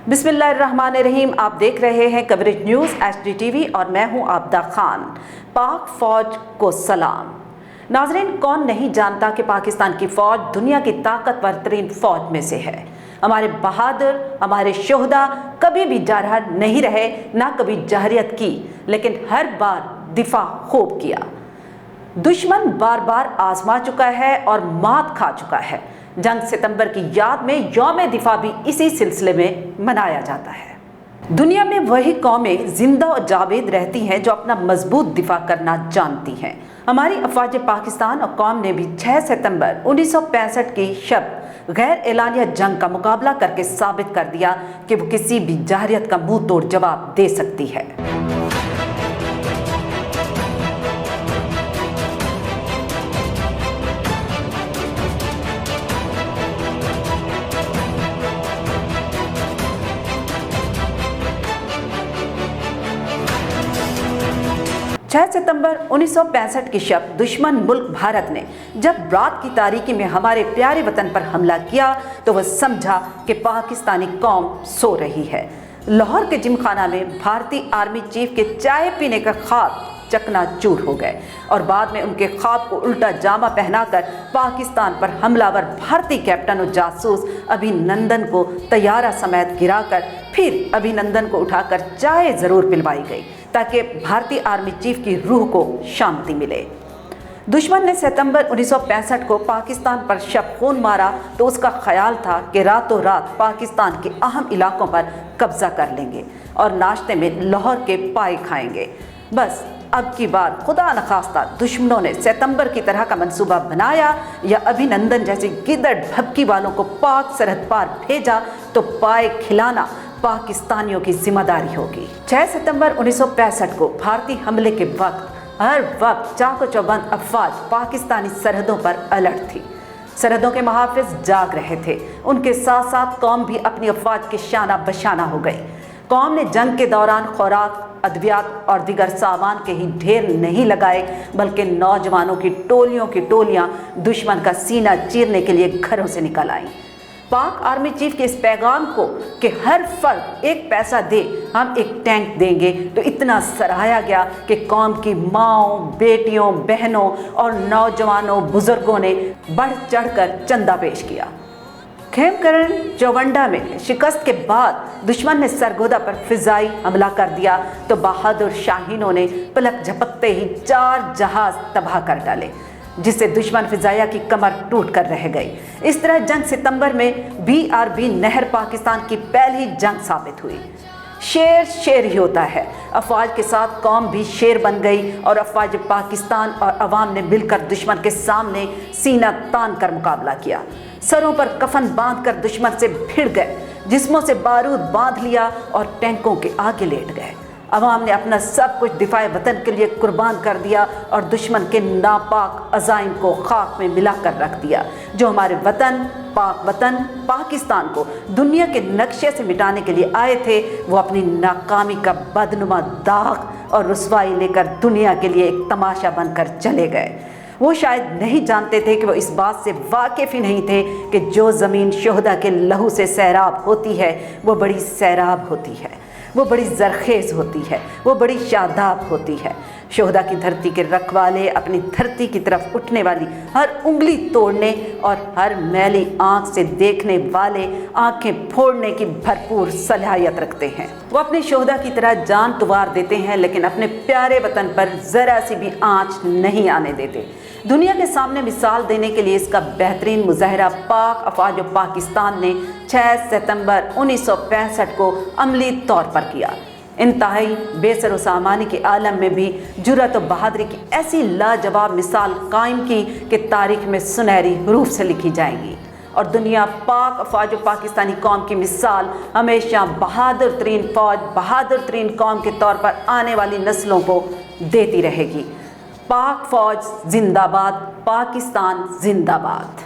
बिस्मिल्लाहिर्रहमानिर्रहीम। आप देख रहे हैं कवरेज न्यूज़ HD TV और मैं हूं आबदा खान। पाक फ़ौज को सलाम। नाज़रीन, कौन नहीं जानता कि पाकिस्तान की फ़ौज दुनिया की ताकतवर तरीन फ़ौज में से है। हमारे बहादुर, हमारे शोहदा कभी भी जरह नहीं रहे, ना कभी जहरियत की, लेकिन हर बार दिफा खूब किया। दुश्मन बार बार आजमा चुका है और मात खा चुका है। जंग सितंबर की याद में यौम दिफा भी इसी सिलसिले में मनाया जाता है। दुनिया में वही कौमें जिंदा और जावेद रहती हैं जो अपना मजबूत दिफा करना जानती हैं। हमारी अफवाज पाकिस्तान और कौम ने भी 6 सितंबर 1965 की शब गैर एलानिया जंग का मुकाबला करके साबित कर दिया कि वो किसी भी जहरियत का मुंह तोड़ जवाब दे सकती है। 6 सितंबर 1965 की शब दुश्मन मुल्क भारत ने जब रात की तारीकी में हमारे प्यारे वतन पर हमला किया तो वह समझा कि पाकिस्तानी कौम सो रही है। लाहौर के जिमखाना में भारतीय आर्मी चीफ के चाय पीने का ख्वाब चकनाचूर हो गए और बाद में उनके ख्वाब को उल्टा जामा पहनाकर पाकिस्तान पर हमलावर भारतीय कैप्टन और जासूस अभिनंदन को तैयारा समेत गिराकर फिर अभिनंदन को उठाकर चाय ज़रूर पिलवाई गई ताकि भारतीय आर्मी चीफ की रूह को शांति मिले। दुश्मन ने सितंबर 1965 को पाकिस्तान पर शब खून मारा तो उसका ख्याल था कि रातों रात पाकिस्तान के अहम इलाकों पर कब्जा कर लेंगे और नाश्ते में लाहौर के पाए खाएंगे। बस अब की बार खुदा नखास्ता दुश्मनों ने सितंबर की तरह का मंसूबा बनाया या अभिनंदन जैसे गिदड़ भभकी वालों को पाक सरहद पार भेजा तो पाए खिलाना पाकिस्तानियों की जिम्मेदारी होगी। 6 सितंबर 1965 को भारतीय हमले के वक्त हर वक्त चाको चौबंद अफवाज पाकिस्तानी सरहदों पर अलर्ट थी। सरहदों के मुहाफिज जाग रहे थे, उनके साथ साथ कौम भी अपनी अफवाज के शाना बशाना हो गई। कौम ने जंग के दौरान खुराक, अद्वियात और दीगर सामान के ही ढेर नहीं लगाए बल्कि नौजवानों की टोलियां दुश्मन का सीना चीरने के लिए घरों से निकल आईं। पाक आर्मी चीफ के इस पैगाम को कि हर फर्द 1 पैसा दे हम 1 टैंक देंगे तो इतना सराहा गया कि कौम की माओं, बेटियों, बहनों और नौजवानों, बुजुर्गों ने बढ़ चढ़कर चंदा पेश किया। खेमकरण चौवंडा में शिकस्त के बाद दुश्मन ने सरगोदा पर फिजाई हमला कर दिया तो बहादुर शाहीनों ने पलक झपकते ही 4 जहाज तबाह कर डाले जिससे दुश्मन फिजाया की कमर टूट कर रह गई। इस तरह जंग सितंबर में BRB नहर पाकिस्तान की पहली जंग साबित हुई। शेर शेर ही होता है। अफवाज के साथ कौम भी शेर बन गई और अफवाज पाकिस्तान और अवाम ने मिलकर दुश्मन के सामने सीना तान कर मुकाबला किया। सरों पर कफन बांधकर दुश्मन से भिड़ गए, जिस्मों से बारूद बांध लिया और टैंकों के आगे लेट गए। अवाम ने अपना सब कुछ दिफाए वतन के लिए कुर्बान कर दिया और दुश्मन के नापाक अज़ाइम को खाक में मिलाकर रख दिया। जो हमारे वतन पाकिस्तान को दुनिया के नक्शे से मिटाने के लिए आए थे वो अपनी नाकामी का बदनुमा दाग और रुसवाई लेकर दुनिया के लिए एक तमाशा बनकर चले गए। वो शायद नहीं जानते थे कि वो इस बात से वाकिफ़ ही नहीं थे कि जो ज़मीन शोहदा के लहू से सैराब होती है वो बड़ी सैराब होती है, वो बड़ी जरखेज़ होती है, वो बड़ी शादाब होती है। शोहदा की धरती के रखवाले अपनी धरती की तरफ उठने वाली हर उंगली तोड़ने और हर मैली आंख से देखने वाले आंखें फोड़ने की भरपूर सलाहियत रखते हैं। वो अपने शोहदा की तरह जान तुवार देते हैं लेकिन अपने प्यारे वतन पर ज़रा सी भी आँच नहीं आने देते। दुनिया के सामने मिसाल देने के लिए इसका बेहतरीन मुजाहरा पाक अफवाज पाकिस्तान ने 6 सितंबर 1965 को अमली तौर पर किया। इंतहाई बेसर सामानी के आलम में भी जुर्रत और बहादुरी की ऐसी लाजवाब मिसाल कायम की कि तारीख में सुनहरी हरूफ से लिखी जाएंगी। اور دنیا پاک افواج و پاکستانی قوم کی مثال ہمیشہ بہادر ترین فوج، بہادر ترین قوم کے طور پر آنے والی نسلوں کو دیتی رہے گی۔ پاک فوج زندہ باد، پاکستان زندہ باد۔